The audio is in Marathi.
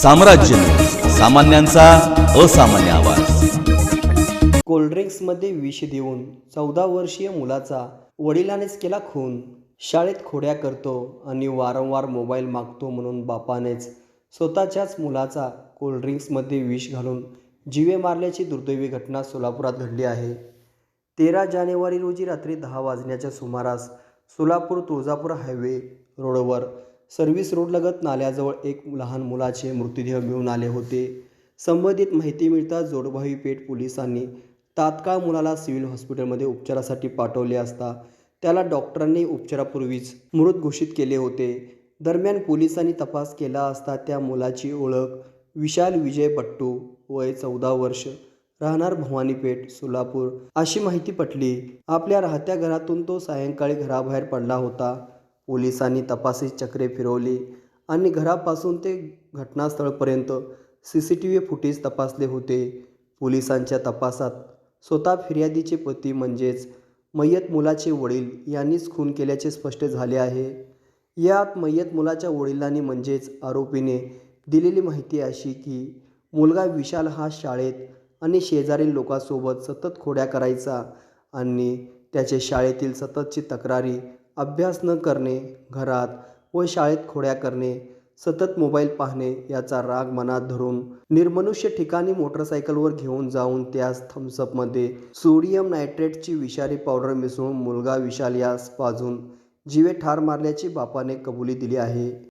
साम्राज्य न्यूज, सामान्यांचा असामान्य आवाज। कोल्ड्रिंक्समध्ये विष देऊन 14 वर्षीय मुलाचा वडिलांनीच केला खून। शाळेत खोड्या करतो आणि वारंवार मोबाईल मागतो म्हणून बापानेच स्वतःच्याच मुलाचा कोल्ड्रिंक्समध्ये विष घालून जीवे मारल्याची दुर्दैवी घटना सोलापुरात घडली आहे। 13 जानेवारी रोजी रात्री 10 वाजण्याच्या सुमारास सोलापूर तुळजापूर हायवे रोडवर सर्व्हिस रोडलगत नाल्याजवळ एक लहान मुलाचे मृतदेह मिळून आले होते। संबंधित माहिती मिळताच जोडभावी पेठ पोलिसांनी तात्काळ मुलाला सिव्हिल हॉस्पिटलमध्ये उपचारासाठी पाठवले असता त्याला डॉक्टरांनी उपचारापूर्वीच मृत घोषित केले होते। दरम्यान पोलिसांनी तपास केला असता त्या मुलाची ओळख विशाल विजय बट्टू, वय 14 वर्ष, राहणार भवानीपेठ, सोलापूर अशी माहिती पटली। आपल्या राहत्या घरातून तो सायंकाळी घराबाहेर पडला होता। पोलिसांनी तपासी चक्रे फिरवली आणि घरापासून ते घटनास्थळपर्यंत CCTV फुटेज तपासले होते। पोलिसांच्या तपासात स्वतः फिर्यादीचे पती म्हणजेच मय्यत मुलाचे वडील यांनीच खून केल्याचे स्पष्ट झाले आहे। यात मय्यत मुलाच्या वडिलांनी म्हणजेच आरोपीने दिलेली माहिती अशी की मुलगा विशाल हा शाळेत आणि शेजारील लोकांसोबत सतत खोड्या करायचा आणि त्याचे शाळेतील सततची तक्रारी, अभ्यास न करणे, घरात व शाळेत खोड्या करणे, सतत मोबाईल पाहणे याचा राग मनात धरून निर्मनुष्य ठिकाणी मोटरसायकलवर घेऊन जाऊन त्यास थम्सअपमध्ये सोडियम नायट्रेटची विषारी पावडर मिसळून मुलगा विशाल यास पाजून जीवे ठार मारल्याची बापाने कबुली दिली आहे।